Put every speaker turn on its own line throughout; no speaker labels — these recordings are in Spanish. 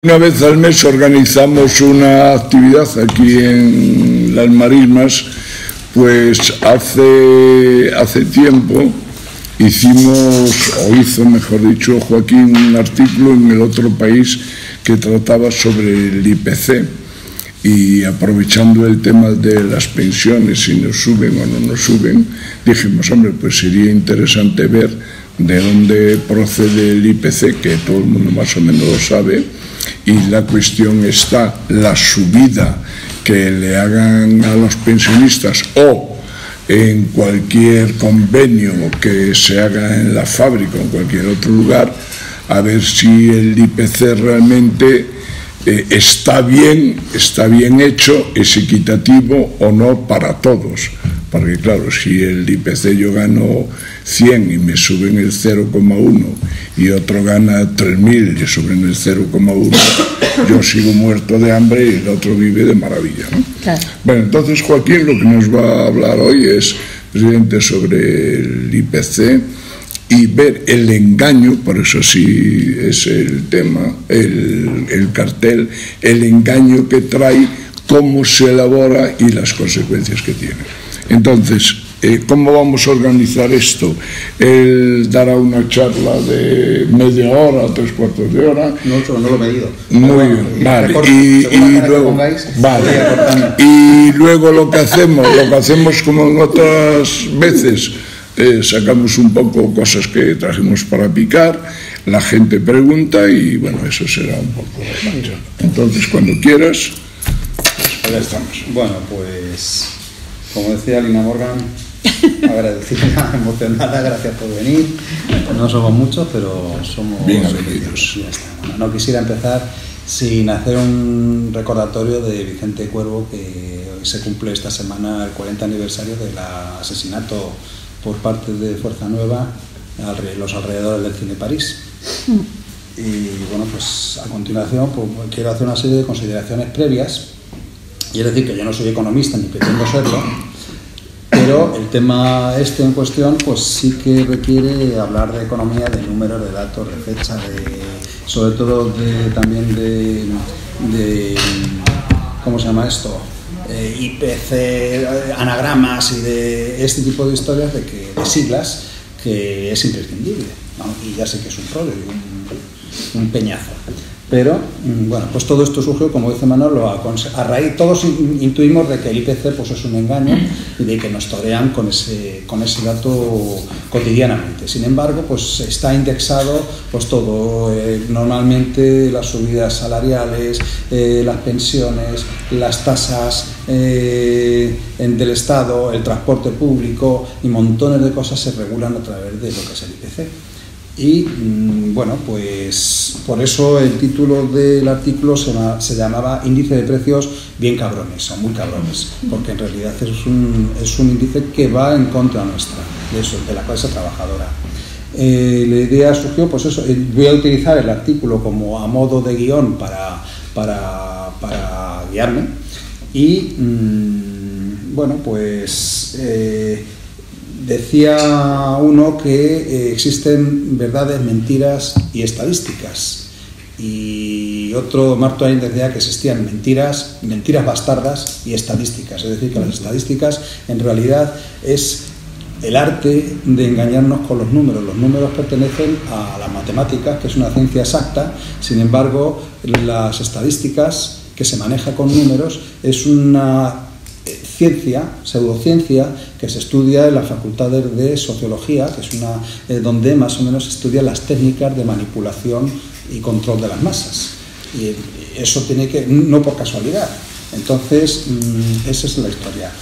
Una vez al mes organizamos una actividad aquí en Las Marismas, pues hace tiempo hizo, mejor dicho, Joaquín, un artículo en El Otro País que trataba sobre el IPC, y aprovechando el tema de las pensiones, si nos suben o no nos suben, dijimos, hombre, pues sería interesante ver de dónde procede el IPC, que todo el mundo más o menos lo sabe, y la cuestión está la subida que le hagan a los pensionistas o en cualquier convenio que se haga en la fábrica o en cualquier otro lugar, a ver si el IPC realmente está bien hecho, es equitativo o no para todos. Porque claro, si el IPC yo gano 100 y me suben el 0,1 y otro gana 3.000 y suben el 0,1, yo sigo muerto de hambre y el otro vive de maravilla, ¿no? Claro. Bueno, entonces Joaquín lo que nos va a hablar hoy es precisamente sobre el IPC y ver el engaño, por eso sí es el tema, el cartel, el engaño que trae, cómo se elabora y las consecuencias que tiene. Entonces, ¿cómo vamos a organizar esto? Él dará una charla de media hora, 3/4 de hora.
No lo he medido.
Muy bien, vale. Y luego lo que hacemos como en otras veces, sacamos un poco cosas que trajimos para picar, la gente pregunta y bueno, eso será un poco la marcha. Entonces, cuando quieras, ya estamos.
Bueno, pues, como decía Lina Morgan, agradecida, emocionada, gracias por venir. No somos muchos, pero somos
bien agradecidos.
Bueno, no quisiera empezar sin hacer un recordatorio de Vicente Cuervo, que hoy se cumple esta semana el 40 aniversario del asesinato por parte de Fuerza Nueva los alrededores del Cine París. Y bueno, pues a continuación pues, quiero hacer una serie de consideraciones previas. Y es decir, que yo no soy economista ni pretendo serlo, pero el tema en cuestión pues sí que requiere hablar de economía, de números, de datos, de fecha, sobre todo también de ¿cómo se llama esto? IPC, anagramas y de este tipo de historias, de siglas, que es imprescindible, ¿no? Y ya sé que es un rollo y un peñazo. Pero, bueno, pues todo esto surgió, como dice Manolo, a raíz, todos intuimos de que el IPC pues, es un engaño y de que nos torean con ese dato cotidianamente. Sin embargo, pues está indexado pues todo, normalmente las subidas salariales, las pensiones, las tasas del Estado, el transporte público y montones de cosas se regulan a través de lo que es el IPC. Y bueno, pues por eso el título del artículo se llamaba Índice de Precios bien cabrones, son muy cabrones, porque en realidad es un índice que va en contra nuestra, de la clase trabajadora. La idea surgió, pues eso, voy a utilizar el artículo como a modo de guión para guiarme y bueno, pues decía uno que existen verdades, mentiras y estadísticas. Y otro, Mark Twain, decía que existían mentiras bastardas y estadísticas. Es decir, que las estadísticas en realidad es el arte de engañarnos con los números. Los números pertenecen a la matemática, que es una ciencia exacta. Sin embargo, las estadísticas, que se maneja con números, es una pseudociencia que se estudia en las facultades de sociología, que es donde más o menos se estudian las técnicas de manipulación y control de las masas. Y eso tiene que, no por casualidad. Entonces, esa es la historia.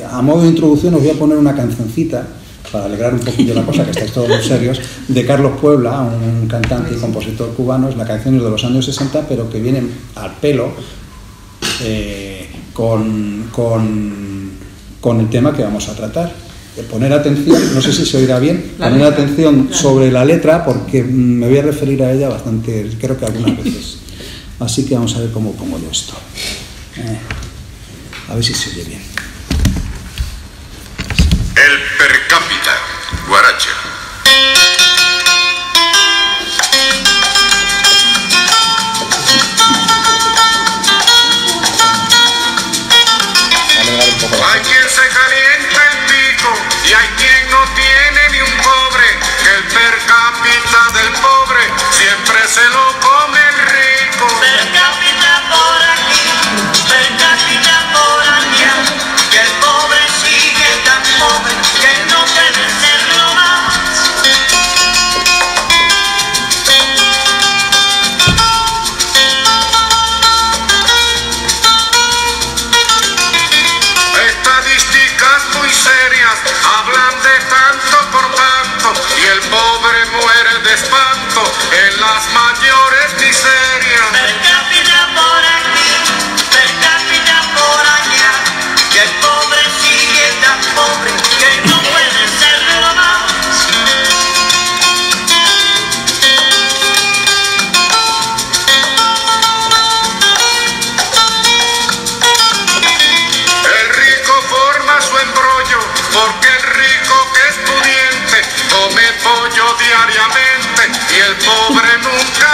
A modo de introducción, os voy a poner una cancioncita para alegrar un poquillo la cosa, que estáis todos muy serios, de Carlos Puebla, un cantante y compositor cubano. La canción es de los años 60, pero que viene al pelo con el tema que vamos a tratar. Poner atención, no sé si se oirá bien, poner atención sobre la letra, porque me voy a referir a ella bastante, creo que algunas veces. Así que vamos a ver cómo pongo yo esto. A ver si se oye bien.
El per cápita, guaracha.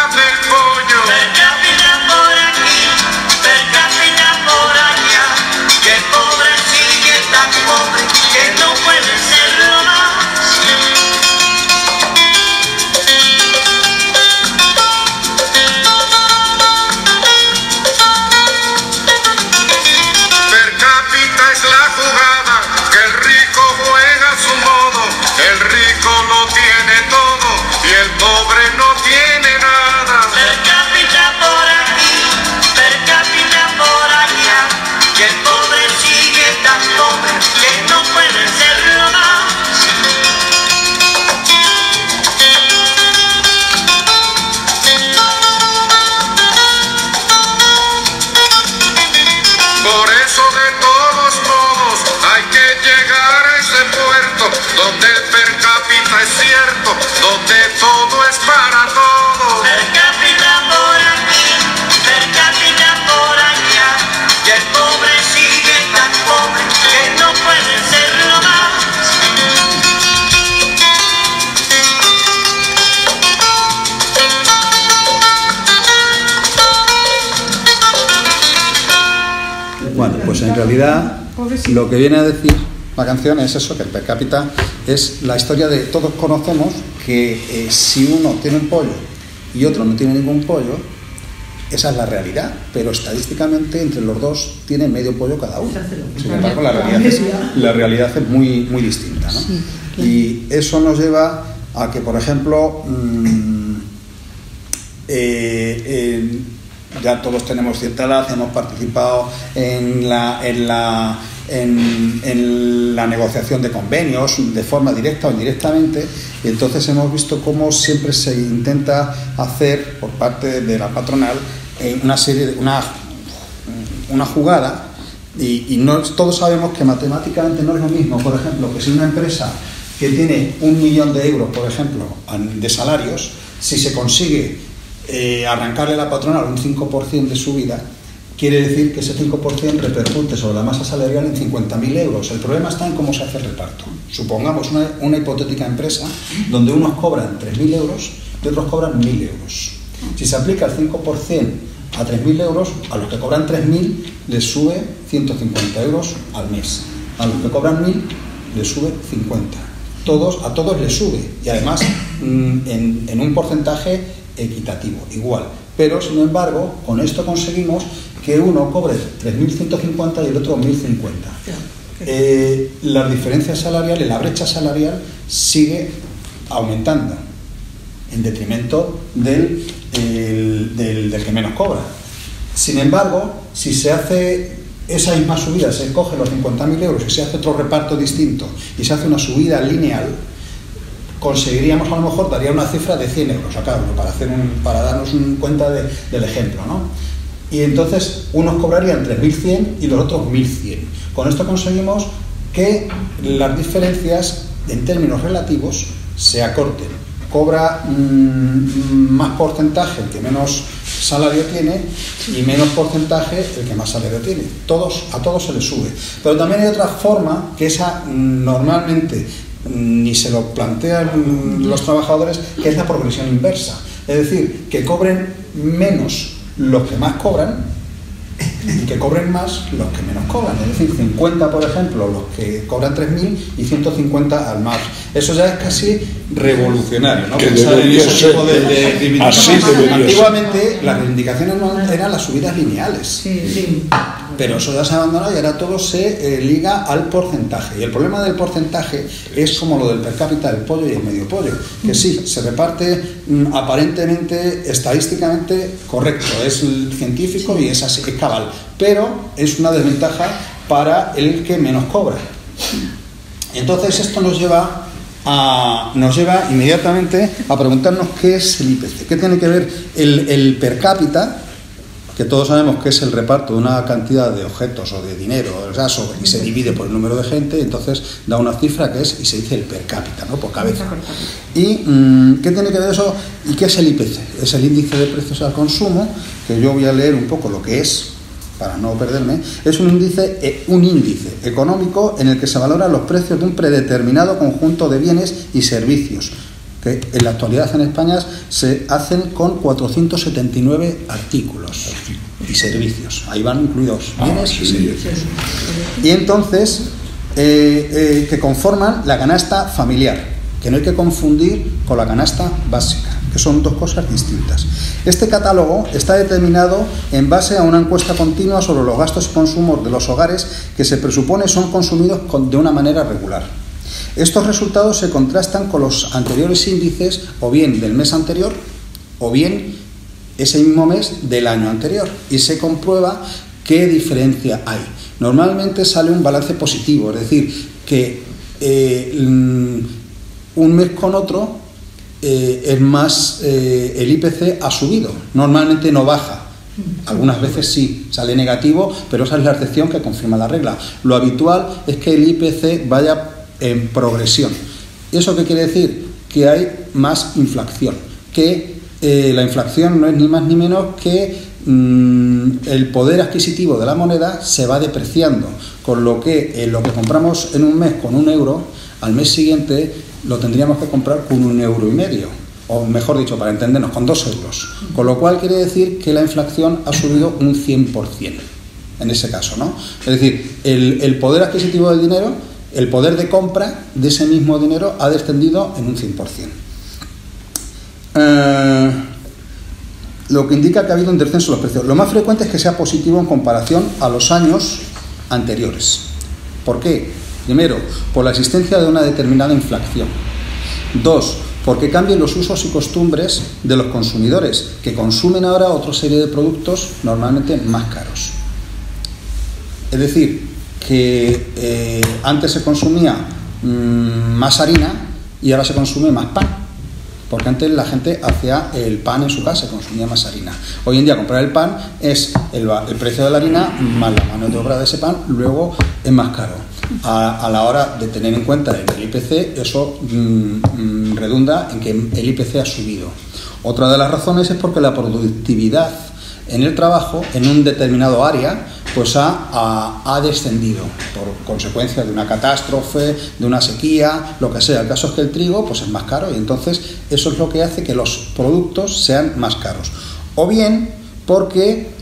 más del pollo. Per cápita por aquí, per cápita por allá, que el pobre sigue tan pobre que no puede serlo más. Per cápita es la jugada, que el rico juega a su modo, el rico lo tiene todo y el pobre no tiene nada. Per cápita por aquí, per cápita por allá, que el pobre sigue tan pobre que no puede serlo más. Por eso de todos modos hay que llegar a ese puerto donde el per cápita es cierto, donde todo es para todos. Per cápita por aquí, per cápita por allá, que el pobre sigue tan pobre que no puede serlo más.
Bueno, pues en realidad lo que viene a decir la canción es eso, que el per cápita es la historia de todos conocemos que si uno tiene un pollo y otro no tiene ningún pollo, esa es la realidad, pero estadísticamente entre los dos tienen medio pollo cada uno. Sin embargo, la realidad es muy, muy distinta, ¿no?
Sí, claro.
Y eso nos lleva a que, por ejemplo, ya todos tenemos cierta edad, hemos participado en la negociación de convenios de forma directa o indirectamente, y entonces hemos visto cómo siempre se intenta hacer por parte de la patronal una jugada, y no, todos sabemos que matemáticamente no es lo mismo, por ejemplo, que si una empresa que tiene 1 millón de euros, por ejemplo, de salarios, si se consigue arrancarle a la patronal un 5% de subida, quiere decir que ese 5% repercute sobre la masa salarial en 50.000 euros. El problema está en cómo se hace el reparto. Supongamos una hipotética empresa donde unos cobran 3.000 euros y otros cobran 1.000 euros. Si se aplica el 5% a 3.000 euros, a los que cobran 3.000 les sube 150 euros al mes. A los que cobran 1.000 les sube 50. A todos les sube, y además en un porcentaje equitativo, igual. Pero, sin embargo, con esto conseguimos que uno cobre 3.150 y el otro 1.050. Las diferencias salariales, la brecha salarial sigue aumentando en detrimento del que menos cobra. Sin embargo, si se hace esa misma subida, se coge los 50.000 euros y se hace otro reparto distinto y se hace una subida lineal, conseguiríamos, a lo mejor, daría una cifra de 100 euros a cada uno, para darnos cuenta del ejemplo, ¿no? Y entonces unos cobrarían 3.100 y los otros 1.100. Con esto conseguimos que las diferencias en términos relativos se acorten. Cobra más porcentaje el que menos salario tiene y menos porcentaje el que más salario tiene. A todos se les sube. Pero también hay otra forma, que esa normalmente ni se lo plantean los trabajadores, que es la progresión inversa. Es decir, que cobren menos los que más cobran y que cobren más los que menos cobran. Es decir, 50, por ejemplo, los que cobran 3.000 y 150 al más. Eso ya es casi revolucionario, ¿no?
Que
pensar en ese tipo de reivindicaciones.
Así debería
Antiguamente
ser.
las reivindicaciones no eran las subidas lineales.
Sí.
Pero eso ya se ha abandonado y ahora todo se liga al porcentaje. Y el problema del porcentaje es como lo del per cápita del pollo y el medio pollo, que sí, se reparte aparentemente, estadísticamente correcto, es científico y es así, es cabal, pero es una desventaja para el que menos cobra. Entonces esto nos lleva inmediatamente a preguntarnos qué es el IPC, qué tiene que ver el per cápita, que todos sabemos que es el reparto de una cantidad de objetos o de dinero, o sea, y se divide por el número de gente, y entonces da una cifra que es, y se dice el per cápita, ¿no? Por cabeza. ¿Y qué tiene que ver eso? ¿Y qué es el IPC? Es el índice de precios al consumo, que yo voy a leer un poco lo que es, para no perderme. Es un índice económico en el que se valoran los precios de un predeterminado conjunto de bienes y servicios, que en la actualidad en España se hacen con 479 artículos y servicios. Ahí van incluidos bienes y servicios. Y entonces, que conforman la canasta familiar, que no hay que confundir con la canasta básica, que son dos cosas distintas. Este catálogo está determinado en base a una encuesta continua sobre los gastos y consumos de los hogares que se presupone son consumidos de una manera regular. Estos resultados se contrastan con los anteriores índices, o bien del mes anterior, o bien ese mismo mes del año anterior, y se comprueba qué diferencia hay. Normalmente sale un balance positivo, es decir, que un mes con otro es más, el IPC ha subido, normalmente no baja, algunas veces sí, sale negativo, pero esa es la excepción que confirma la regla. Lo habitual es que el IPC vaya en progresión. ¿Eso qué quiere decir? Que hay más inflación, que la inflación no es ni más ni menos que el poder adquisitivo de la moneda se va depreciando, con lo que lo que compramos en un mes con 1 euro, al mes siguiente lo tendríamos que comprar con 1,5 euros, o mejor dicho, para entendernos, con 2 euros. Con lo cual quiere decir que la inflación ha subido un 100% en ese caso, ¿no? Es decir, el poder adquisitivo del dinero, el poder de compra de ese mismo dinero ha descendido en un 100%. Lo que indica que ha habido un descenso de los precios. Lo más frecuente es que sea positivo en comparación a los años anteriores. ¿Por qué? Primero, por la existencia de una determinada inflación. 2, porque cambian los usos y costumbres de los consumidores, que consumen ahora otra serie de productos normalmente más caros. Es decir, que antes se consumía más harina y ahora se consume más pan, porque antes la gente hacía el pan en su casa, consumía más harina. Hoy en día comprar el pan es el precio de la harina más la mano de obra de ese pan, luego es más caro. A la hora de tener en cuenta el IPC, eso redunda en que el IPC ha subido. Otra de las razones es porque la productividad en el trabajo, en un determinado área, pues ha descendido por consecuencia de una catástrofe, de una sequía, lo que sea. El caso es que el trigo pues es más caro y entonces eso es lo que hace que los productos sean más caros. O bien porque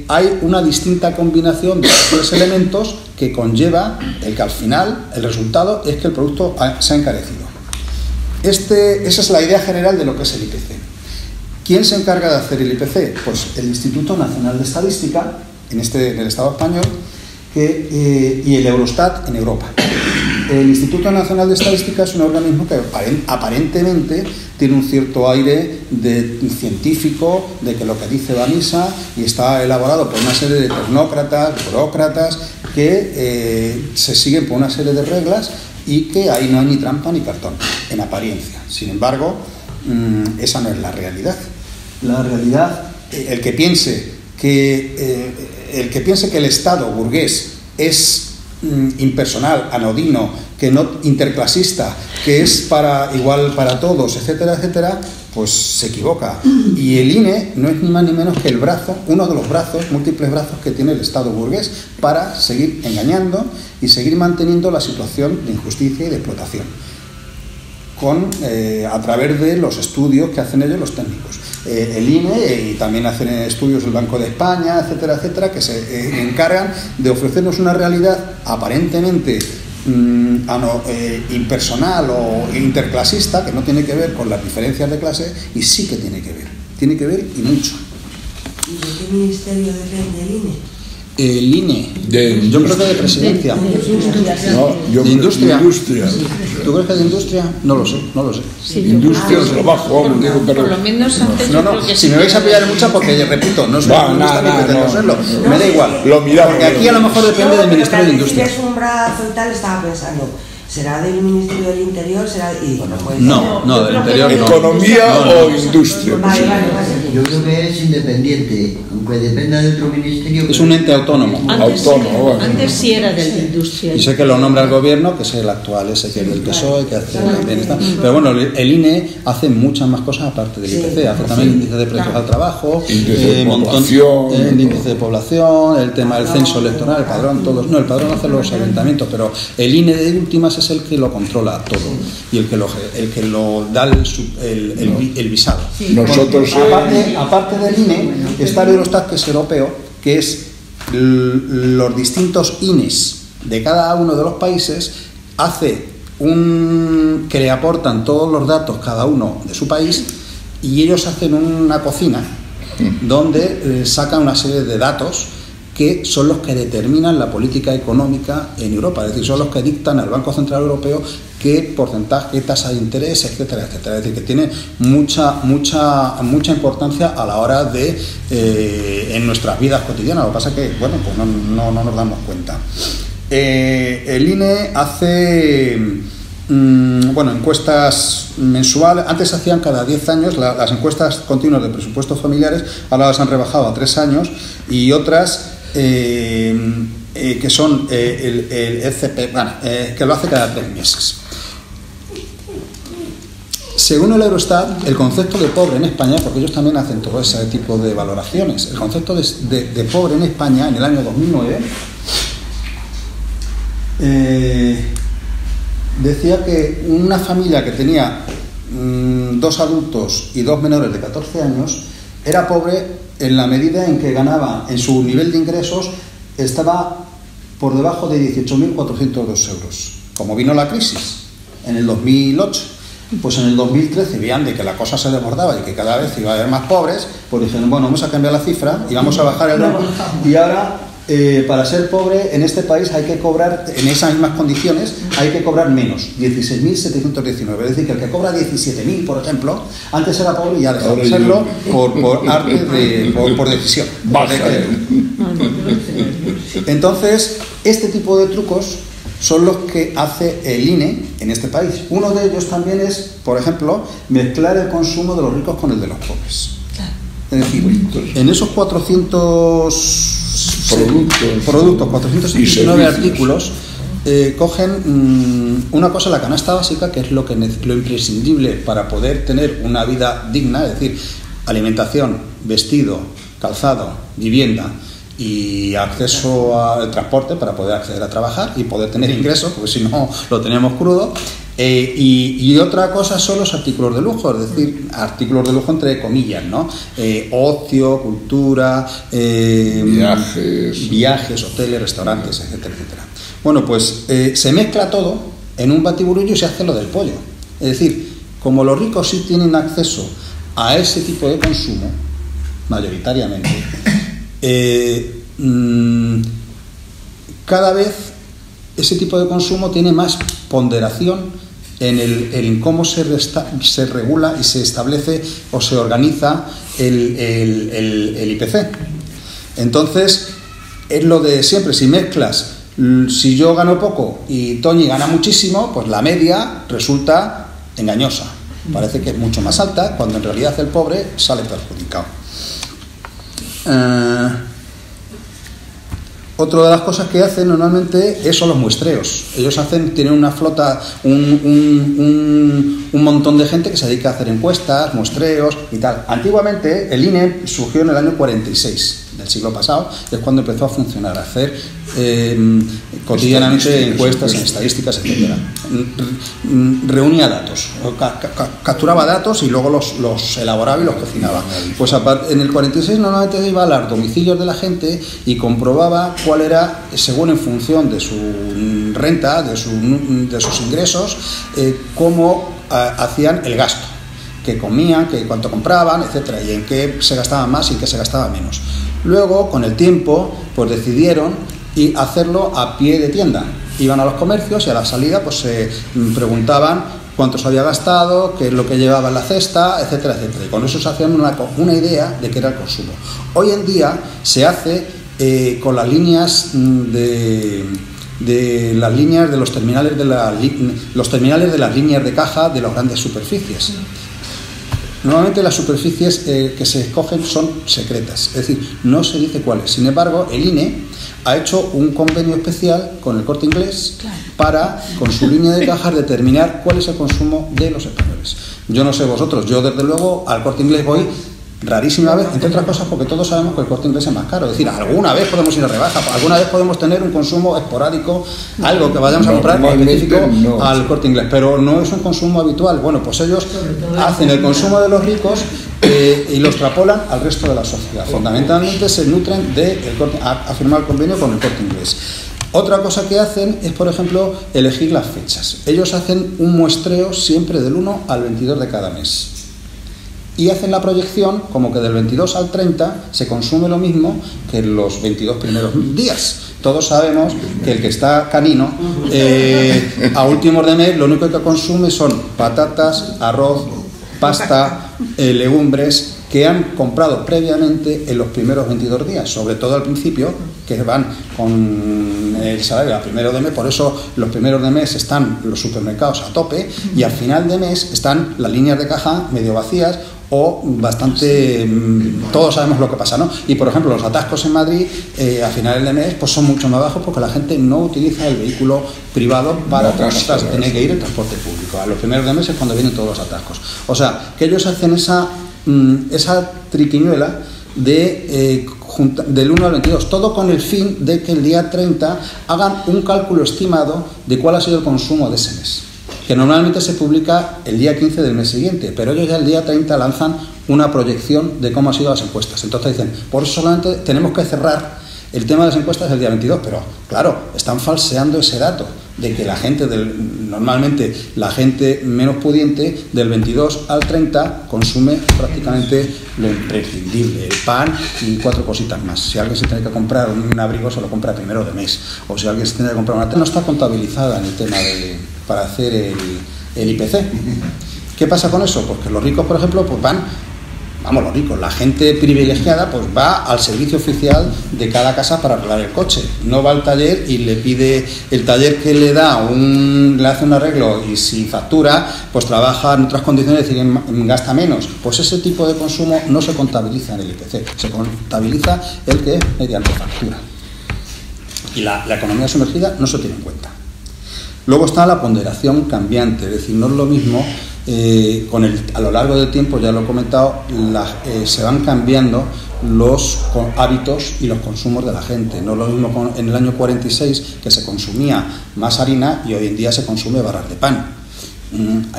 hay una distinta combinación de tres elementos que conlleva el que al final el resultado es que el producto se ha encarecido. Esa es la idea general de lo que es el IPC. ¿Quién se encarga de hacer el IPC? Pues el Instituto Nacional de Estadística, en el Estado español, y el Eurostat en Europa. El Instituto Nacional de Estadística es un organismo que aparentemente tiene un cierto aire de científico, de que lo que dice va a misa, y está elaborado por una serie de tecnócratas, burócratas, que se siguen por una serie de reglas y que ahí no hay ni trampa ni cartón, en apariencia. Sin embargo, esa no es la realidad. La realidad, el que piense que el Estado burgués es impersonal, anodino, que no interclasista, que es igual para todos, etcétera, etcétera, pues se equivoca. Y el INE no es ni más ni menos que el brazo, uno de los brazos, múltiples brazos que tiene el Estado burgués para seguir engañando y seguir manteniendo la situación de injusticia y de explotación, a través de los estudios que hacen ellos los técnicos. El INE y también hacen estudios el Banco de España, etcétera, etcétera, que se encargan de ofrecernos una realidad aparentemente impersonal o interclasista, que no tiene que ver con las diferencias de clase, y sí que tiene que ver y mucho.
¿Y de qué ministerio depende el INE?
El INE, yo creo que de presidencia.
No,
¿De industria?
Sí.
¿Tú crees que de industria? No lo sé.
Sí, industria, trabajo,
por lo menos antes
No, si me vais a pillar mucho, porque repito, no soy me da igual.
Lo miramos.
Porque aquí a lo mejor depende del Ministerio de Industria.
Si es un brazo y tal, estaba pensando, ¿será del Ministerio del Interior? ¿Será? Y bueno, pues,
no, del Interior no.
¿Economía o industria?
Vale.
Yo creo que es independiente, aunque dependa de otro ministerio.
Es un ente autónomo.
Antes sí era de la industria.
Y sé que lo nombra el gobierno, que es el actual, ese que es del PSOE, que hace también está. Pero bueno, el INE hace muchas más cosas aparte del IPC. Hace también el índice de precios al trabajo, el índice de población, el tema del censo electoral, el padrón, todos. No, el padrón hace los ayuntamientos, pero el INE de últimas es el que lo controla todo y el que lo da el visado.
Nosotros,
aparte del INE, está el Eurostat, que es europeo, que es los distintos INEs de cada uno de los países, que le aportan todos los datos cada uno de su país, y ellos hacen una cocina donde sacan una serie de datos que son los que determinan la política económica en Europa, es decir, son los que dictan al Banco Central Europeo qué porcentaje, qué tasa de interés, etcétera, etcétera. Es decir, que tiene mucha importancia a la hora de en nuestras vidas cotidianas. Lo que pasa es que, bueno, pues no nos damos cuenta. El INE hace encuestas mensuales. Antes se hacían cada 10 años las encuestas continuas de presupuestos familiares, ahora las han rebajado a 3 años, y otras que son el ECP, que lo hace cada 3 meses. Según el Eurostat, el concepto de pobre en España, porque ellos también hacen todo ese tipo de valoraciones, el concepto de pobre en España en el año 2009 decía que una familia que tenía 2 adultos y 2 menores de 14 años era pobre en la medida en que ganaba, en su nivel de ingresos, estaba por debajo de 18.402 euros. Como vino la crisis en el 2008, pues en el 2013 veían de que la cosa se desbordaba y que cada vez iba a haber más pobres, pues dijeron, bueno, vamos a cambiar la cifra y vamos a bajar el rango. Y ahora, para ser pobre en este país hay que cobrar, en esas mismas condiciones, hay que cobrar menos, 16.719. Es decir, que el que cobra 17.000, por ejemplo, antes era pobre y ya dejó de serlo por decisión. Entonces, este tipo de trucos son los que hace el INE en este país. Uno de ellos también es, por ejemplo, mezclar el consumo de los ricos con el de los pobres. Es decir, en esos 419 artículos, cogen una cosa, la canasta básica, que es lo imprescindible para poder tener una vida digna, es decir, alimentación, vestido, calzado, vivienda y acceso al transporte para poder acceder a trabajar y poder tener ingresos, porque si no lo teníamos crudo. Y otra cosa son los artículos de lujo, es decir, artículos de lujo entre comillas, ¿no? Ocio, cultura, viajes, hoteles, restaurantes, etcétera, etcétera. Bueno, pues se mezcla todo en un batiburrillo y se hace lo del pollo. Es decir, como los ricos sí tienen acceso a ese tipo de consumo, mayoritariamente, cada vez ese tipo de consumo tiene más ponderación en cómo se regula y se establece o se organiza el IPC. Entonces, es lo de siempre, si mezclas, si yo gano poco y Toñi gana muchísimo, pues la media resulta engañosa. Parece que es mucho más alta, cuando en realidad el pobre sale perjudicado. Otra de las cosas que hacen normalmente son los muestreos. Ellos tienen una flota, un montón de gente que se dedica a hacer encuestas, muestreos y tal. Antiguamente el INE surgió en el año 46 del siglo pasado, es cuando empezó a funcionar, a hacer cotidianamente encuestas, estadísticas, etcétera. Reunía datos, capturaba datos y luego los elaboraba y los cocinaba. Pues en el 46 normalmente iba a los domicilios de la gente y comprobaba cuál era, según en función de su renta, de sus ingresos, cómo hacían el gasto, qué comían, cuánto compraban, etcétera, y en qué se gastaba más y en qué se gastaba menos. Luego, con el tiempo, pues decidieron hacerlo a pie de tienda. Iban a los comercios y a la salida pues se preguntaban cuánto se había gastado, qué es lo que llevaba en la cesta, etcétera, etcétera. Y con eso se hacían una idea de qué era el consumo. Hoy en día se hace con las líneas de los terminales de las líneas de caja de las grandes superficies. Normalmente las superficies que se escogen son secretas, es decir, no se dice cuáles. Sin embargo, el INE ha hecho un convenio especial con el Corte Inglés para, con su línea de cajas, determinar cuál es el consumo de los españoles. Yo no sé vosotros, yo desde luego al Corte Inglés voy rarísima vez, entre otras cosas porque todos sabemos que el Corte Inglés es más caro. Es decir, alguna vez podemos ir a rebaja, alguna vez podemos tener un consumo esporádico, algo que vayamos a comprar específico al Corte Inglés, pero no es un consumo habitual. Bueno, pues ellos hacen el consumo de los ricos y lo extrapolan al resto de la sociedad. Fundamentalmente se nutren de a firmar el convenio con el Corte Inglés. Otra cosa que hacen es, por ejemplo, elegir las fechas. Ellos hacen un muestreo siempre del 1 al 22 de cada mes. Y hacen la proyección como que del 22 al 30 se consume lo mismo que en los 22 primeros días. Todos sabemos que el que está canino, a últimos de mes, lo único que consume son patatas, arroz, pasta, legumbres, que han comprado previamente en los primeros 22 días, sobre todo al principio, que van con el salario a primero de mes. Por eso los primeros de mes están los supermercados a tope y al final de mes están las líneas de caja medio vacías o bastante, todos sabemos lo que pasa, ¿no? Y por ejemplo los atascos en Madrid a finales de mes pues son mucho más bajos porque la gente no utiliza el vehículo privado para transportarse, tiene que ir en transporte público. A los primeros de mes es cuando vienen todos los atascos. O sea, que ellos hacen esa triquiñuela del 1 al 22, todo con el fin de que el día 30 hagan un cálculo estimado de cuál ha sido el consumo de ese mes, que normalmente se publica el día 15 del mes siguiente, pero ellos ya el día 30 lanzan una proyección de cómo han sido las encuestas. Entonces dicen, por eso solamente tenemos que cerrar el tema de las encuestas el día 22, pero claro, están falseando ese dato de que la gente, normalmente la gente menos pudiente, del 22 al 30 consume prácticamente lo imprescindible, el pan y 4 cositas más. Si alguien se tiene que comprar un abrigo, se lo compra primero de mes, o si alguien se tiene que comprar una tele, no está contabilizada en el tema para hacer el IPC. ¿Qué pasa con eso? Pues que los ricos, por ejemplo, pues los ricos, la gente privilegiada, pues va al servicio oficial de cada casa para arreglar el coche. No va al taller y le pide el taller que le hace un arreglo y si factura, pues trabaja en otras condiciones y gasta menos. Pues ese tipo de consumo no se contabiliza en el IPC, se contabiliza el que es mediante factura. Y la economía sumergida no se tiene en cuenta. Luego está la ponderación cambiante, es decir, no es lo mismo. A lo largo del tiempo, ya lo he comentado, se van cambiando los hábitos y los consumos de la gente. No es lo mismo en el año 46 que se consumía más harina y hoy en día se consume barras de pan.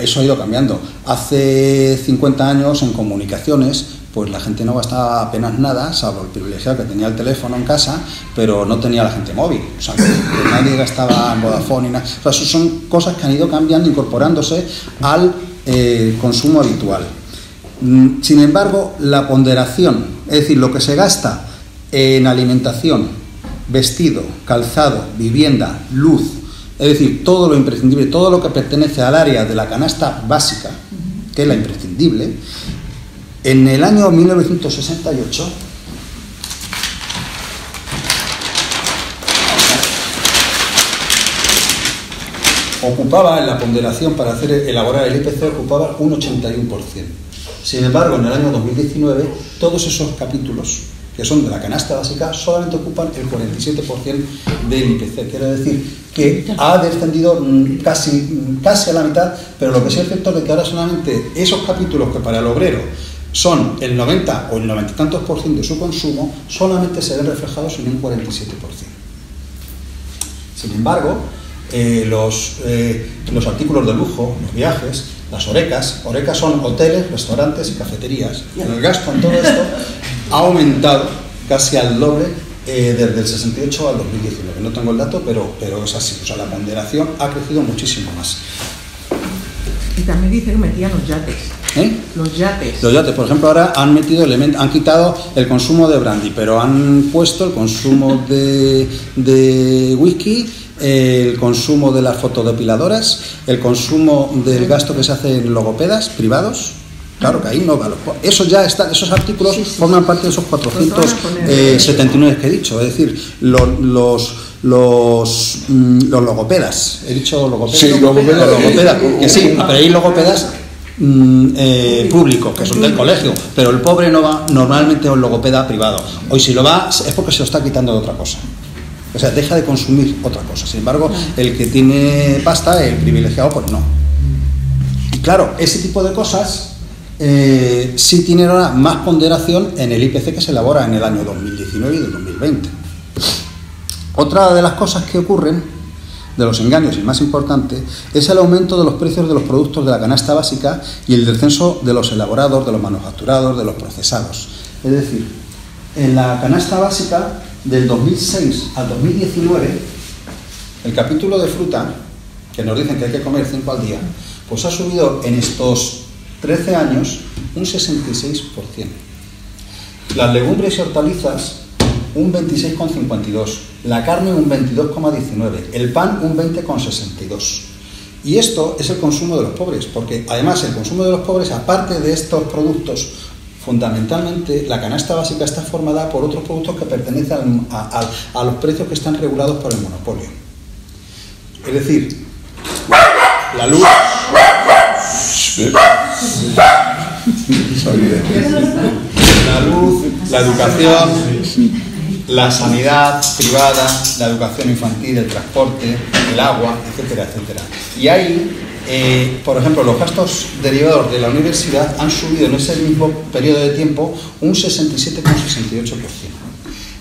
Eso ha ido cambiando. Hace 50 años en comunicaciones pues la gente no gastaba apenas nada, salvo el privilegiado que tenía el teléfono en casa, pero no tenía la gente móvil, o sea, que nadie gastaba en Vodafone ni nada. O sea, eso son cosas que han ido cambiando, incorporándose al consumo habitual. Sin embargo, la ponderación, es decir, lo que se gasta en alimentación, vestido, calzado, vivienda, luz, es decir, todo lo imprescindible, todo lo que pertenece al área de la canasta básica, que es la imprescindible, en el año 1968 ocupaba en la ponderación para elaborar el IPC ocupaba un 81%. Sin embargo, en el año 2019 todos esos capítulos que son de la canasta básica solamente ocupan el 47% del IPC. Quiere decir que ha descendido casi a la mitad, pero lo que sí es cierto es que ahora solamente esos capítulos que para el obrero son el 90 o el 90 y tantos % de su consumo, solamente se ven reflejados en un 47%. Sin embargo, los artículos de lujo, los viajes, las orecas son hoteles, restaurantes y cafeterías. Y el gasto en todo esto ha aumentado casi al doble desde el 68 al 2019. No tengo el dato, pero es así. O sea, la ponderación ha crecido muchísimo más.
Y también dicen que metían los yates. Los yates.
Los yates, por ejemplo, ahora han metido han quitado el consumo de brandy, pero han puesto el consumo de whisky, el consumo de las fotodepiladoras, el consumo del gasto que se hace en logopedas privados. Claro que ahí no va. Eso ya está, esos artículos forman parte de esos 479 que he dicho. Es decir, los logopedas. He dicho logopedas.
Sí, logopedas.
Que sí, pero hay logopedas público, que son del colegio, pero el pobre no va normalmente a un logopeda privado. Hoy si lo va es porque se lo está quitando de otra cosa. O sea, deja de consumir otra cosa. Sin embargo, el que tiene pasta, el privilegiado, pues no. Y claro, ese tipo de cosas sí tienen ahora más ponderación en el IPC que se elabora en el año 2019 y del 2020. Otra de las cosas que ocurren, de los engaños y más importante, es el aumento de los precios de los productos de la canasta básica y el descenso de los elaborados, de los manufacturados, de los procesados. Es decir, en la canasta básica del 2006 al 2019, el capítulo de fruta, que nos dicen que hay que comer 5 al día, pues ha subido en estos 13 años un 66%. Las legumbres y hortalizas un 26,52%, la carne un 22,19%, el pan un 20,62%. Y esto es el consumo de los pobres, porque además el consumo de los pobres, aparte de estos productos, fundamentalmente la canasta básica está formada por otros productos que pertenecen a los precios que están regulados por el monopolio. Es decir, la luz, la educación, la sanidad privada, la educación infantil, el transporte, el agua, etcétera, etcétera. Y ahí, por ejemplo, los gastos derivados de la universidad han subido en ese mismo periodo de tiempo un 67,68%.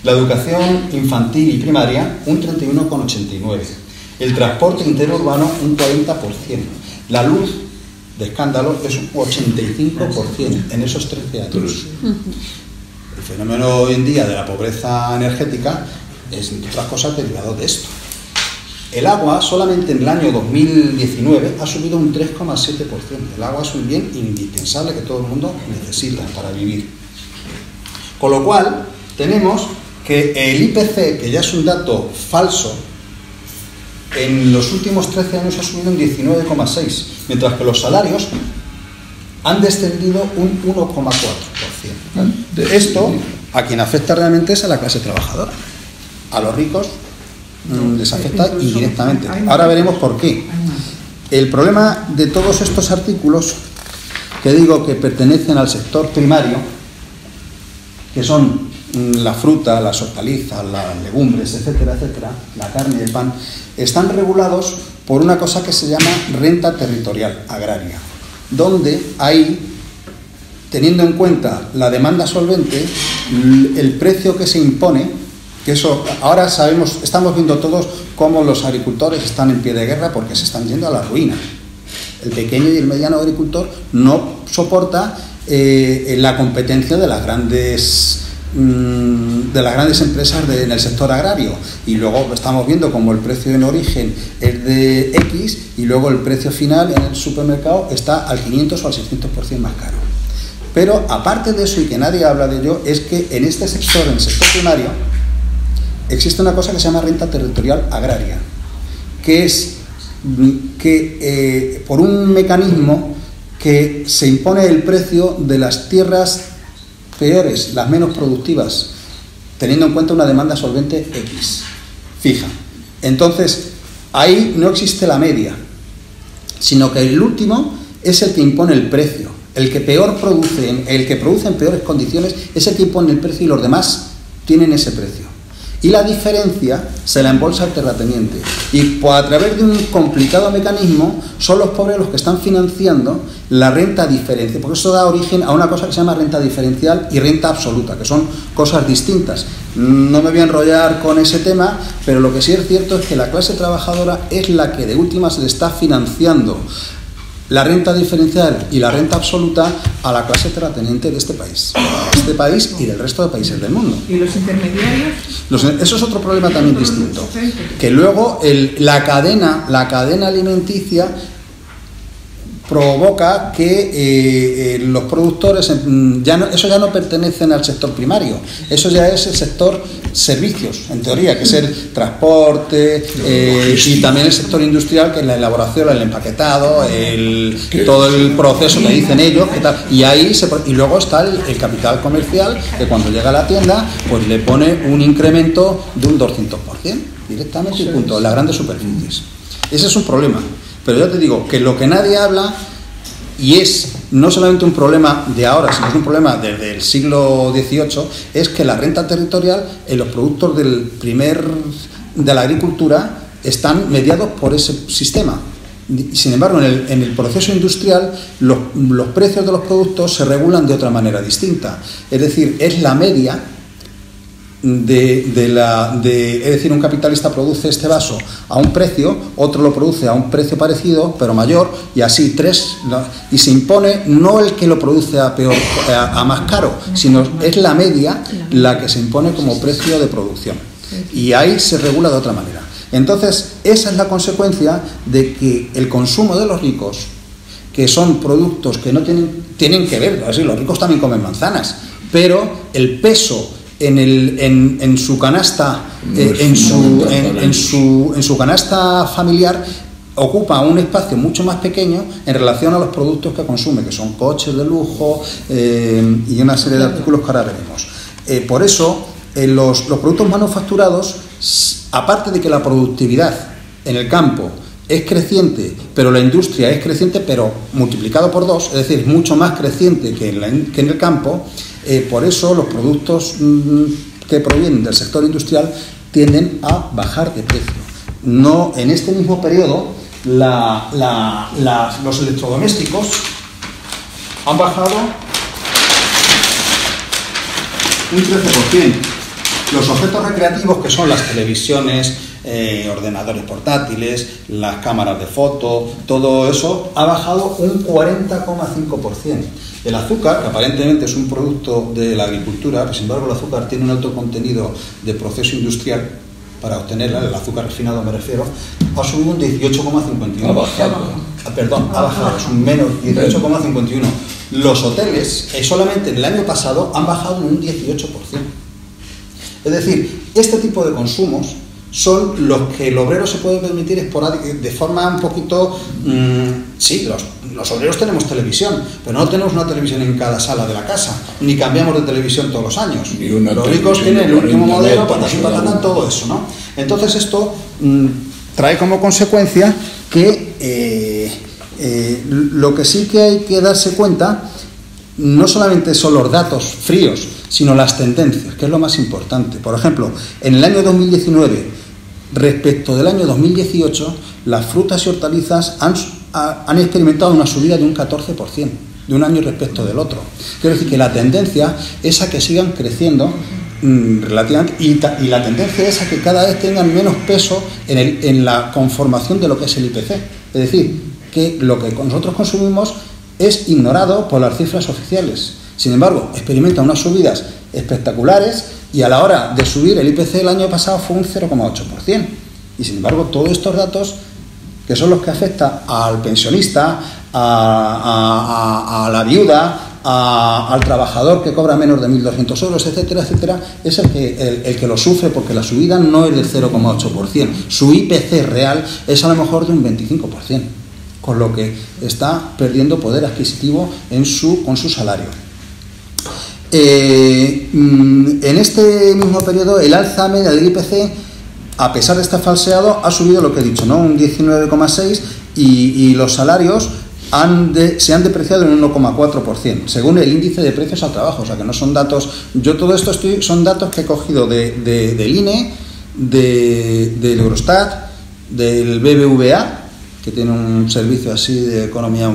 La educación infantil y primaria un 31,89%. El transporte interurbano un 40%. La luz de escándalo es un 85% en esos 13 años. El fenómeno hoy en día de la pobreza energética es, entre otras cosas, derivado de esto. El agua, solamente en el año 2019, ha subido un 3,7%. El agua es un bien indispensable que todo el mundo necesita para vivir. Con lo cual, tenemos que el IPC, que ya es un dato falso, en los últimos 13 años ha subido un 19,6%, mientras que los salarios han descendido un 1,4%. Esto, a quien afecta realmente es a la clase trabajadora. A los ricos les afecta indirectamente. Ahora veremos por qué. El problema de todos estos artículos, que digo que pertenecen al sector primario, que son la fruta, las hortalizas, las legumbres, etcétera, etcétera, la carne y el pan, están regulados por una cosa que se llama renta territorial agraria, donde hay, teniendo en cuenta la demanda solvente, el precio que se impone, que eso ahora sabemos, estamos viendo todos cómo los agricultores están en pie de guerra porque se están yendo a la ruina. El pequeño y el mediano agricultor no soporta la competencia de las grandes empresas en el sector agrario, y luego estamos viendo como el precio en origen es de X y luego el precio final en el supermercado está al 500 o al 600% más caro. Pero aparte de eso, y que nadie habla de ello, es que en este sector, en el sector primario, existe una cosa que se llama renta territorial agraria, que es que por un mecanismo que se impone el precio de las tierras peores, las menos productivas, teniendo en cuenta una demanda solvente X, fija. Entonces, ahí no existe la media, sino que el último es el que impone el precio. El que peor produce, el que produce en peores condiciones, es el que impone el precio y los demás tienen ese precio. Y la diferencia se la embolsa el terrateniente. Y a través de un complicado mecanismo son los pobres los que están financiando la renta diferencial, porque eso da origen a una cosa que se llama renta diferencial y renta absoluta, que son cosas distintas. No me voy a enrollar con ese tema, pero lo que sí es cierto es que la clase trabajadora es la que de última se le está financiando la renta diferencial y la renta absoluta a la clase terrateniente de este país y del resto de países del mundo.
¿Y los intermediarios?
Eso es otro problema también distinto, que luego la cadena alimenticia provoca que los productores eso ya no pertenecen al sector primario, eso ya es el sector servicios, en teoría, que es el transporte y también el sector industrial, que es la elaboración, el empaquetado, todo el proceso que dicen ellos, y ahí y luego está el capital comercial, que cuando llega a la tienda pues le pone un incremento de un 200% directamente y punto, en las grandes superficies. Ese es un problema. Pero ya te digo que lo que nadie habla y es no solamente un problema de ahora, sino es un problema desde el siglo XVIII, es que la renta territorial en los productos de la agricultura están mediados por ese sistema. Sin embargo, en el proceso industrial los precios de los productos se regulan de otra manera distinta. Es decir, es la media es decir, un capitalista produce este vaso a un precio, otro lo produce a un precio parecido, pero mayor, y así y se impone no el que lo produce a más caro, sino es la media la que se impone como precio de producción. Y ahí se regula de otra manera. Entonces, esa es la consecuencia de que el consumo de los ricos, que son productos que no tienen que ver, así, los ricos también comen manzanas, pero el peso en su canasta, en su canasta familiar ocupa un espacio mucho más pequeño en relación a los productos que consume, que son coches de lujo y una serie de artículos que ahora veremos. Por eso, los productos manufacturados, aparte de que la productividad en el campo es creciente, pero la industria es creciente, pero multiplicado por 2, es decir, mucho más creciente que en el campo. Por eso los productos que provienen del sector industrial tienden a bajar de precio. No, en este mismo periodo los electrodomésticos han bajado un 13%. Los objetos recreativos, que son las televisiones, ordenadores portátiles, las cámaras de foto, todo eso ha bajado un 40,5%. El azúcar, que aparentemente es un producto de la agricultura, pero sin embargo el azúcar tiene un alto contenido de proceso industrial para obtenerla, el azúcar refinado me refiero, ha subido un 18,51%.
Ha bajado.
Ha bajado, es un menos 18,51%. Los hoteles, solamente en el año pasado, han bajado en un 18%. Es decir, este tipo de consumos son los que el obrero se puede permitir de forma un poquito... sí, los obreros tenemos televisión, pero no tenemos una televisión en cada sala de la casa, ni cambiamos de televisión todos los años. Los ricos tienen el último modelo, todo eso, ¿no? Entonces esto trae como consecuencia que lo que sí que hay que darse cuenta no solamente son los datos fríos, sino las tendencias, que es lo más importante. Por ejemplo, en el año 2019, respecto del año 2018, las frutas y hortalizas han experimentado una subida de un 14%, de un año respecto del otro. Quiero decir que la tendencia es a que sigan creciendo relativamente, y la tendencia es a que cada vez tengan menos peso en la conformación de lo que es el IPC. Es decir, que lo que nosotros consumimos es ignorado por las cifras oficiales. Sin embargo, experimenta unas subidas espectaculares y a la hora de subir el IPC el año pasado fue un 0,8%. Y sin embargo, todos estos datos, que son los que afectan al pensionista, a la viuda, al trabajador que cobra menos de 1.200 euros, etcétera, etcétera, es el que lo sufre, porque la subida no es del 0,8%. Su IPC real es a lo mejor de un 25%, con lo que está perdiendo poder adquisitivo con su salario. En este mismo periodo, el alza media del IPC, a pesar de estar falseado, ha subido lo que he dicho, ¿no? Un 19,6%, y los salarios se han depreciado en un 1,4%, según el índice de precios al trabajo. O sea, que no son datos... Yo todo esto son datos que he cogido del INE, del Eurostat, del BBVA, que tiene un servicio así de economía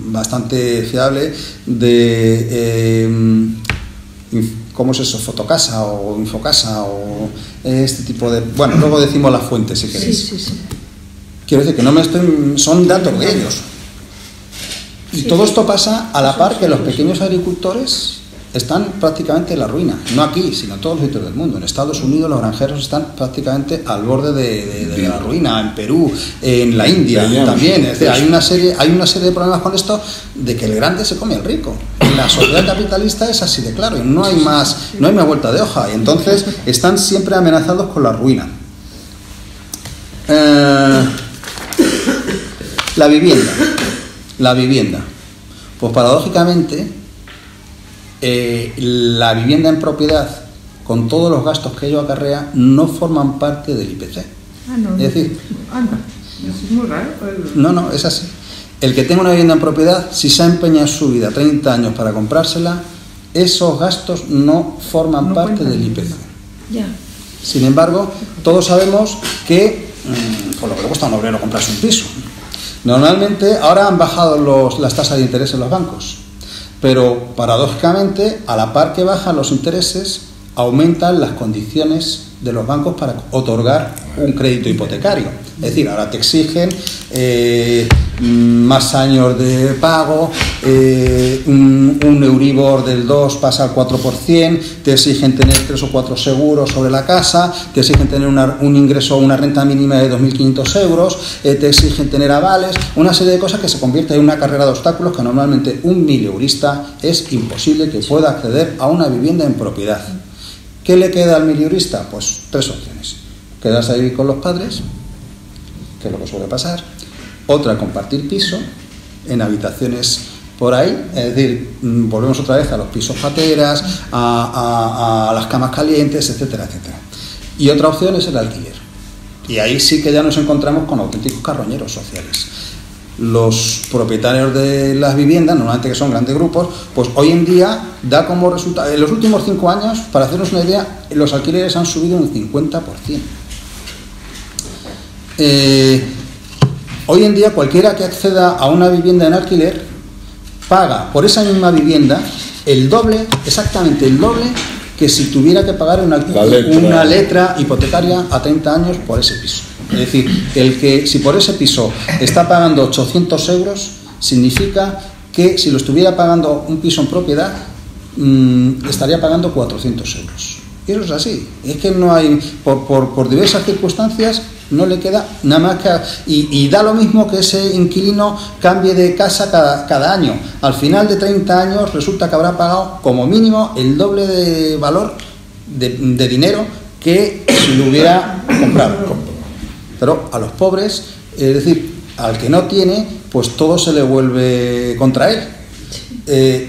bastante fiable, ¿cómo es eso? Fotocasa o Infocasa o este tipo de... Bueno, luego decimos las fuentes si queréis.
Sí.
Quiero decir que son datos de ellos. Y todo esto pasa a la par que los pequeños agricultores están prácticamente en la ruina. No aquí, sino en todos los sitios del mundo. En Estados Unidos los granjeros están prácticamente al borde de la ruina. En Perú, en la India también. Es decir, hay una serie de problemas con esto, de que el grande se come al rico. En la sociedad capitalista es así de claro, y no hay más vuelta de hoja. Y entonces están siempre amenazados con la ruina. La vivienda. Pues paradójicamente, la vivienda en propiedad, con todos los gastos que ello acarrea, no forman parte del IPC.
No.
Es decir,
no. Es muy raro.
No, es así. El que tenga una vivienda en propiedad, si se ha empeñado su vida 30 años para comprársela, esos gastos no forman parte del IPC.
Ya.
Sin embargo, todos sabemos que, por lo que le cuesta a un obrero comprarse un piso, normalmente ahora han bajado las tasas de interés en los bancos, pero paradójicamente, a la par que bajan los intereses, aumentan las condiciones de los bancos para otorgar un crédito hipotecario. Es decir, ahora te exigen más años de pago, un Euribor del 2 pasa al 4%, te exigen tener 3 o 4 seguros sobre la casa, te exigen tener un ingreso, una renta mínima de 2.500 euros, te exigen tener avales, una serie de cosas que se convierte en una carrera de obstáculos que normalmente un mileurista es imposible que pueda acceder a una vivienda en propiedad. ¿Qué le queda al mileurista? Pues 3 opciones. Quedarse ahí con los padres, que es lo que suele pasar. Otra, compartir piso en habitaciones por ahí, es decir, volvemos otra vez a los pisos pateras, a las camas calientes, etcétera, etcétera. Y otra opción es el alquiler. Y ahí sí que ya nos encontramos con auténticos carroñeros sociales. Los propietarios de las viviendas, normalmente que son grandes grupos, pues hoy en día da como resultado, en los últimos 5 años, para hacernos una idea, los alquileres han subido un 50%. Hoy en día cualquiera que acceda a una vivienda en alquiler paga por esa misma vivienda el doble, exactamente el doble, que si tuviera que pagar una letra hipotecaria a 30 años por ese piso. Es decir, si por ese piso está pagando 800 euros, significa que si lo estuviera pagando un piso en propiedad, estaría pagando 400 euros. Y eso es así. Es que no hay, por diversas circunstancias, no le queda nada más que... Y da lo mismo que ese inquilino cambie de casa cada año. Al final de 30 años resulta que habrá pagado como mínimo el doble de valor de dinero que si lo hubiera comprado. Pero a los pobres, es decir, al que no tiene, pues todo se le vuelve contra él.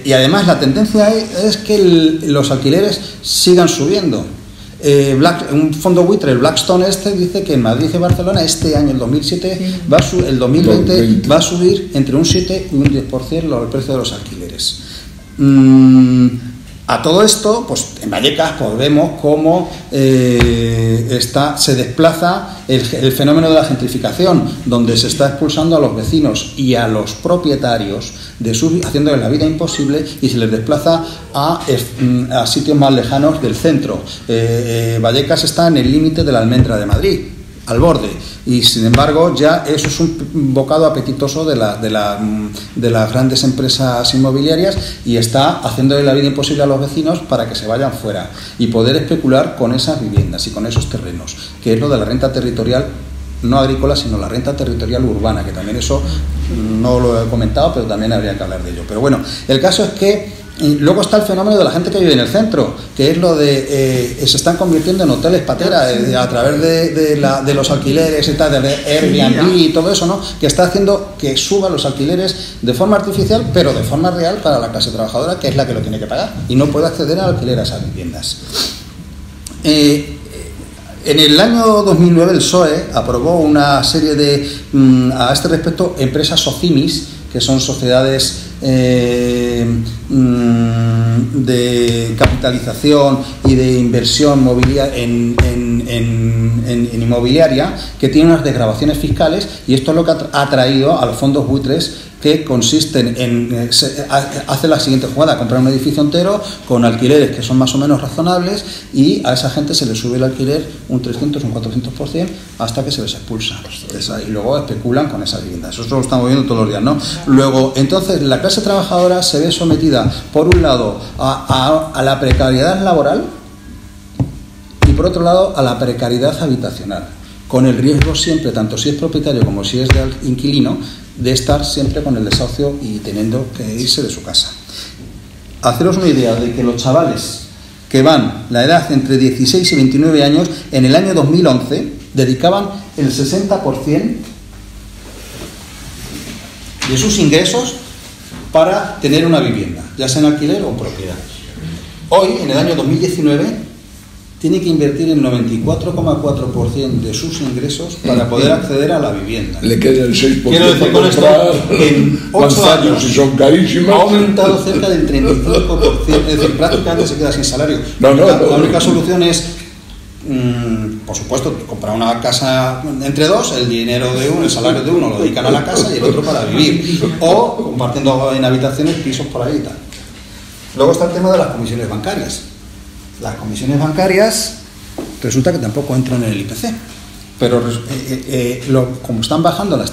Y además la tendencia es que los alquileres sigan subiendo. Un fondo buitre, el Blackstone dice que en Madrid y Barcelona este año, el 2007, el 2020 va a subir entre un 7 y un 10% el precio de los alquileres. A todo esto, pues en Vallecas pues vemos cómo se desplaza el fenómeno de la gentrificación, donde se está expulsando a los vecinos y a los propietarios, haciéndoles la vida imposible, y se les desplaza a sitios más lejanos del centro. Vallecas está en el límite de la Almendra de Madrid, al borde, y sin embargo ya eso es un bocado apetitoso de las grandes empresas inmobiliarias, y está haciéndole la vida imposible a los vecinos para que se vayan fuera y poder especular con esas viviendas y con esos terrenos, que es lo de la renta territorial, no agrícola, sino la renta territorial urbana, que también eso no lo he comentado, pero también habría que hablar de ello. Pero bueno, el caso es que luego está el fenómeno de la gente que vive en el centro, que es lo de se están convirtiendo en hoteles patera a través de los alquileres y tal, de Airbnb y todo eso, ¿no? Que está haciendo que suban los alquileres de forma artificial, pero de forma real para la clase trabajadora, que es la que lo tiene que pagar y no puede acceder al alquiler a esas viviendas. En el año 2009 el PSOE aprobó una serie a este respecto, empresas SOCIMIS, que son sociedades de capitalización y de inversión en inmobiliaria, que tienen unas desgravaciones fiscales, y esto es lo que ha traído a los fondos buitres, que consisten en hacer la siguiente jugada: comprar un edificio entero con alquileres que son más o menos razonables, y a esa gente se le sube el alquiler un 300, un 400% hasta que se les expulsa. Y luego especulan con esa vivienda. Eso lo estamos viendo todos los días, ¿no? Luego, entonces, la clase trabajadora se ve sometida, por un lado, a la precariedad laboral, y por otro lado, a la precariedad habitacional, con el riesgo siempre, tanto si es propietario como si es de inquilino, de estar siempre con el desahucio y teniendo que irse de su casa. Haceros una idea de que los chavales que van la edad entre 16 y 29 años, en el año 2011 dedicaban el 60% de sus ingresos para tener una vivienda, ya sea en alquiler o en propiedad. Hoy, en el año 2019, tiene que invertir el 94,4% de sus ingresos para poder acceder a la vivienda.
Le queda el 6%
Quiero decir con esto, en 8 años
y son carísimas.
ha aumentado cerca del 35%, es decir, prácticamente se queda sin salario. La única solución es, por supuesto, comprar una casa entre dos, el dinero de uno, el salario de uno lo dedican a la casa y el otro para vivir, o compartiendo en habitaciones pisos por ahí y tal. Luego está el tema de las comisiones bancarias. Las comisiones bancarias resulta que tampoco entran en el IPC, pero como están bajando los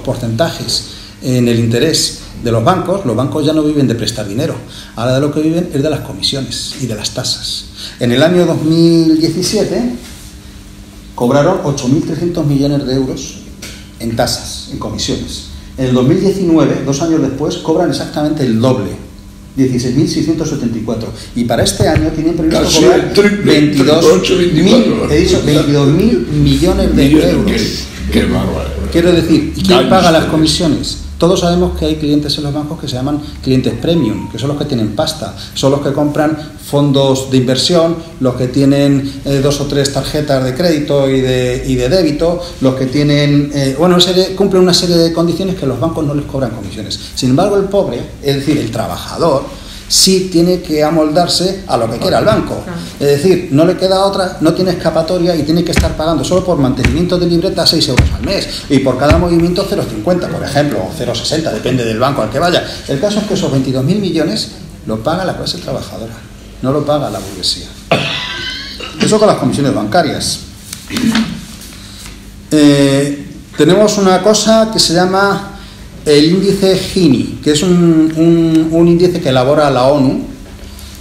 porcentajes en el interés de los bancos ya no viven de prestar dinero, ahora de lo que viven es de las comisiones y de las tasas. En el año 2017 cobraron 8.300 millones de euros en tasas, en comisiones. En el 2019, 2 años después, cobran exactamente el doble. 16.674, y para este año tienen previsto cobrar 22.000 millones de euros.
Qué bárbaro.
Quiero decir, ¿y quién paga las comisiones? Todos sabemos que hay clientes en los bancos que se llaman clientes premium, que son los que tienen pasta, son los que compran fondos de inversión, los que tienen 2 o 3 tarjetas de crédito y de débito, los que tienen, cumplen una serie de condiciones que los bancos no les cobran comisiones. Sin embargo, el pobre, es decir, el trabajador, sí tiene que amoldarse a lo que quiera el banco. Es decir, no le queda otra, no tiene escapatoria y tiene que estar pagando solo por mantenimiento de libreta 6 euros al mes y por cada movimiento 0,50, por ejemplo, o 0,60, depende del banco al que vaya. El caso es que esos 22.000 millones lo paga la clase trabajadora, no lo paga la burguesía. Eso con las comisiones bancarias. Tenemos una cosa que se llama el índice Gini, que es un índice que elabora la ONU,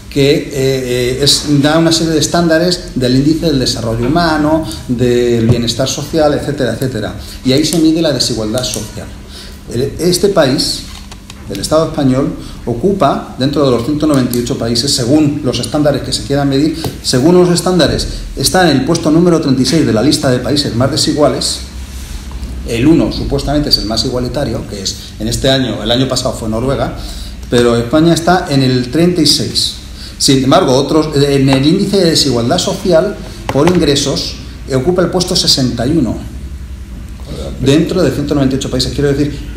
que da una serie de estándares del índice del desarrollo humano, del bienestar social, etcétera, etcétera. Y ahí se mide la desigualdad social. Este país, el Estado español, ocupa, dentro de los 198 países, según los estándares que se quieran medir, según los estándares, está en el puesto número 36 de la lista de países más desiguales. El 1 supuestamente es el más igualitario, que es en este año, el año pasado fue Noruega, pero España está en el 36. Sin embargo, en el índice de desigualdad social por ingresos ocupa el puesto 61 dentro de 198 países. Quiero decir,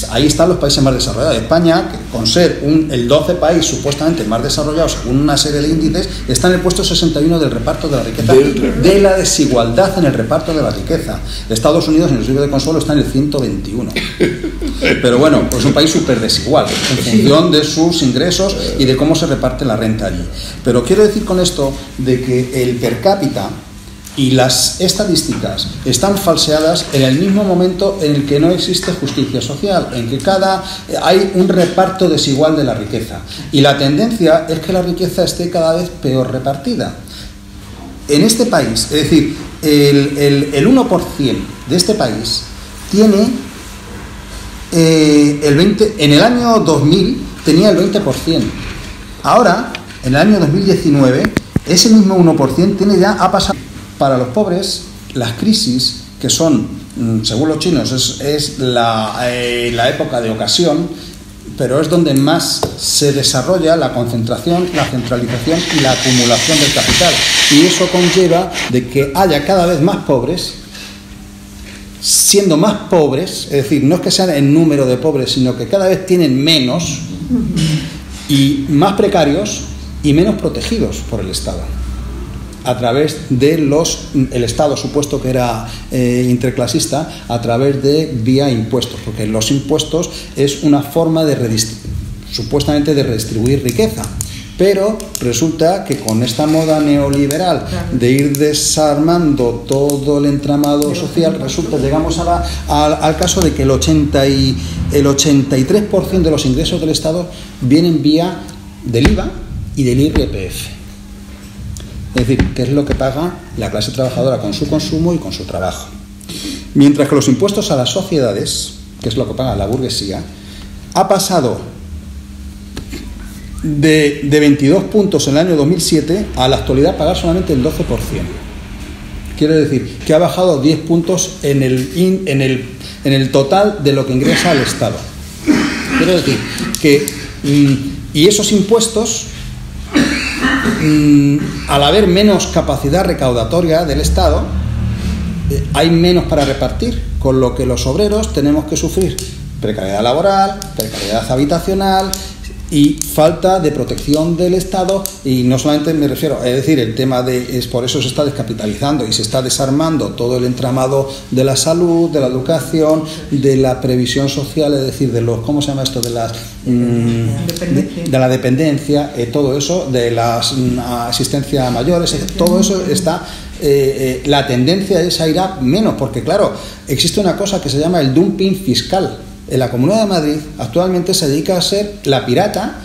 ahí están los países más desarrollados. España, con ser el 12 país supuestamente más desarrollado según una serie de índices, está en el puesto 61 del reparto de la riqueza, de la desigualdad en el reparto de la riqueza. Estados Unidos, en el sirve de consuelo, está en el 121. Pero bueno, pues es un país súper desigual en función de sus ingresos y de cómo se reparte la renta allí. Pero quiero decir con esto de que el per cápita y las estadísticas están falseadas en el mismo momento en el que no existe justicia social, en que hay un reparto desigual de la riqueza. Y la tendencia es que la riqueza esté cada vez peor repartida. En este país, es decir, el 1% de este país tiene en el año 2000 tenía el 20%. Ahora, en el año 2019, ese mismo 1% ha pasado. Para los pobres, las crisis, que son, según los chinos, es la época de ocasión, pero es donde más se desarrolla la concentración, la centralización y la acumulación del capital. Y eso conlleva de que haya cada vez más pobres, siendo más pobres, es decir, no es que sean en número de pobres, sino que cada vez tienen menos y más precarios y menos protegidos por el Estado, a través de el Estado supuesto que era interclasista, a través de vía impuestos, porque los impuestos es una forma supuestamente de redistribuir riqueza, pero resulta que con esta moda neoliberal de ir desarmando todo el entramado social, llegamos al caso de que el 83% de los ingresos del Estado vienen vía del IVA y del IRPF. Es decir, ¿qué es lo que paga la clase trabajadora con su consumo y con su trabajo? Mientras que los impuestos a las sociedades, que es lo que paga la burguesía, ha pasado de 22 puntos en el año 2007 a la actualidad pagar solamente el 12%. Quiere decir que ha bajado 10 puntos en el total de lo que ingresa al Estado. Quiero decir que, y esos impuestos al haber menos capacidad recaudatoria del Estado, hay menos para repartir, con lo que los obreros tenemos que sufrir precariedad laboral, precariedad habitacional y falta de protección del Estado. Y no solamente me refiero, es decir, el tema es por eso se está descapitalizando y se está desarmando todo el entramado de la salud, de la educación, de la previsión social, es decir, de los, ¿cómo se llama esto? De las de la dependencia, todo eso, de la asistencia a mayores, todo eso está. La tendencia es a ir a menos, porque claro, existe una cosa que se llama el dumping fiscal. En la Comunidad de Madrid actualmente se dedica a ser la pirata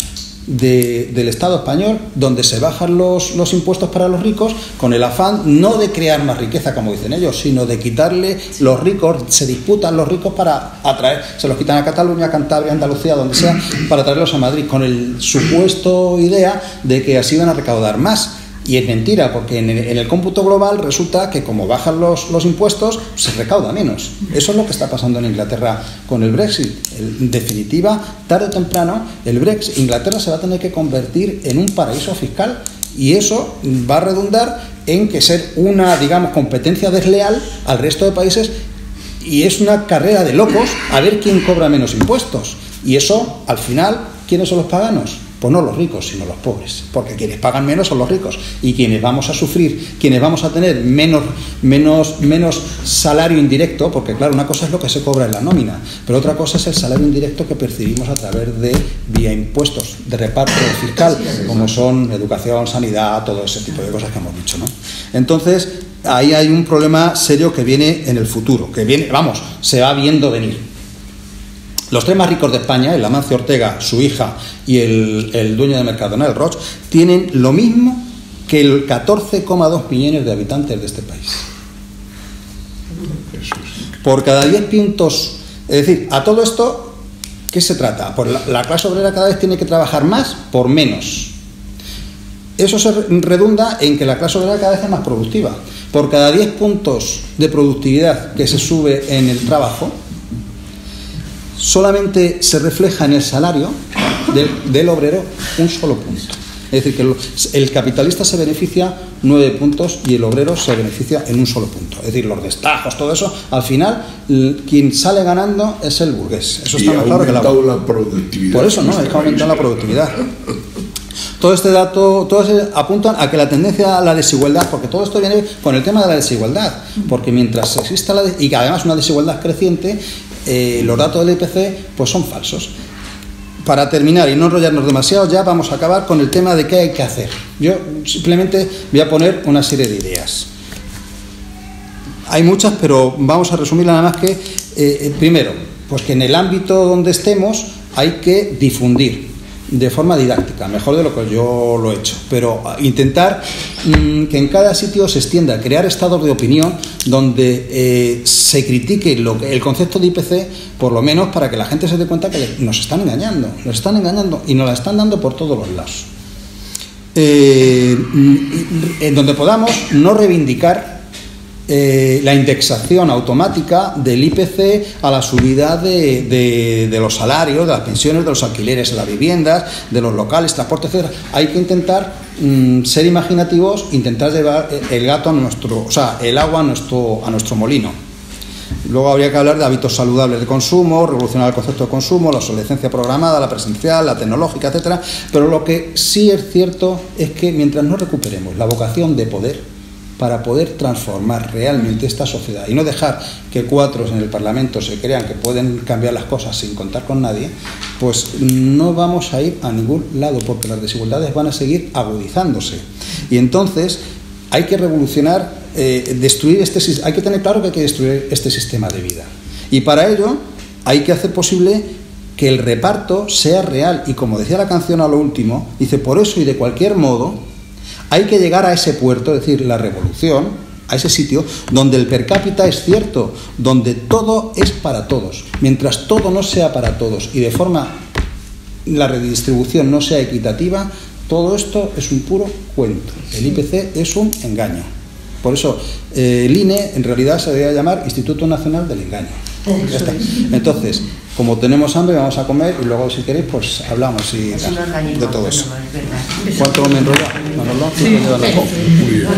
del Estado español, donde se bajan los impuestos para los ricos con el afán no de crear más riqueza, como dicen ellos, sino de quitarle los ricos, se disputan los ricos para atraer, se los quitan a Cataluña, Cantabria, Andalucía, donde sea, para traerlos a Madrid, con el supuesto idea de que así van a recaudar más. Y es mentira, porque en el cómputo global resulta que como bajan los impuestos, se recauda menos. Eso es lo que está pasando en Inglaterra con el Brexit. En definitiva, tarde o temprano, Inglaterra se va a tener que convertir en un paraíso fiscal, y eso va a redundar en que ser una, digamos, competencia desleal al resto de países, y es una carrera de locos a ver quién cobra menos impuestos. Y eso, al final, ¿quiénes son los paganos? Pues no los ricos, sino los pobres, porque quienes pagan menos son los ricos, y quienes vamos a sufrir, quienes vamos a tener menos salario indirecto, porque claro, una cosa es lo que se cobra en la nómina, pero otra cosa es el salario indirecto que percibimos a través de vía impuestos de reparto fiscal, como son educación, sanidad, todo ese tipo de cosas que hemos dicho, ¿no? Entonces, ahí hay un problema serio que viene en el futuro, que viene, vamos, se va viendo venir. Los tres más ricos de España, el Amancio Ortega, su hija y el dueño de Mercadona, el Roig, tienen lo mismo que el 14,2 millones de habitantes de este país. Por cada 10 puntos, es decir, a todo esto, ¿qué se trata? Pues la clase obrera cada vez tiene que trabajar más por menos. Eso se redunda en que la clase obrera cada vez es más productiva. Por cada 10 puntos de productividad que se sube en el trabajo, solamente se refleja en el salario del obrero un solo punto. Es decir, que el capitalista se beneficia 9 puntos y el obrero se beneficia en un solo punto. Es decir, los destajos, todo eso, al final, quien sale ganando es el burgués. Eso está más claro que
la productividad.
Por eso, ¿no? Hay que aumentar la productividad. Todo este dato, todos apuntan a que la tendencia a la desigualdad, porque todo esto viene con el tema de la desigualdad, porque mientras exista y que además una desigualdad creciente, los datos del IPC pues son falsos. Para terminar y no enrollarnos demasiado, ya vamos a acabar con el tema de qué hay que hacer. Yo simplemente voy a poner una serie de ideas. Hay muchas, pero vamos a resumirla nada más que, primero, pues que en el ámbito donde estemos hay que difundir de forma didáctica, mejor de lo que yo lo he hecho, pero intentar que en cada sitio se extienda, crear estados de opinión donde se critique el concepto de IPC, por lo menos para que la gente se dé cuenta que nos están engañando y nos la están dando por todos los lados. En donde podamos no reivindicar la indexación automática del IPC a la subida de los salarios, de las pensiones, de los alquileres en las viviendas, de los locales, transporte, etc. Hay que intentar ser imaginativos, intentar llevar el gato el agua a nuestro molino. Luego habría que hablar de hábitos saludables de consumo, revolucionar el concepto de consumo, la obsolescencia programada, la presencial, la tecnológica, etcétera. Pero lo que sí es cierto es que mientras no recuperemos la vocación de poder, para poder transformar realmente esta sociedad y no dejar que cuatros en el Parlamento se crean que pueden cambiar las cosas sin contar con nadie, pues no vamos a ir a ningún lado, porque las desigualdades van a seguir agudizándose. Y entonces hay que revolucionar, hay que tener claro que hay que destruir este sistema de vida. Y para ello hay que hacer posible que el reparto sea real. Y como decía la canción a lo último, dice, por eso y de cualquier modo, hay que llegar a ese puerto, es decir, la revolución, a ese sitio donde el per cápita es cierto, donde todo es para todos. Mientras todo no sea para todos y de forma la redistribución no sea equitativa, todo esto es un puro cuento. El IPC es un engaño. Por eso el INE en realidad se debería llamar Instituto Nacional del Engaño. Ya está. Entonces, como tenemos hambre, vamos a comer y luego, si queréis, pues hablamos y
Así nos
de todo eso.
es verdad.
¿Cuánto me enrolla, Manolo?
Sí.
Muy bien.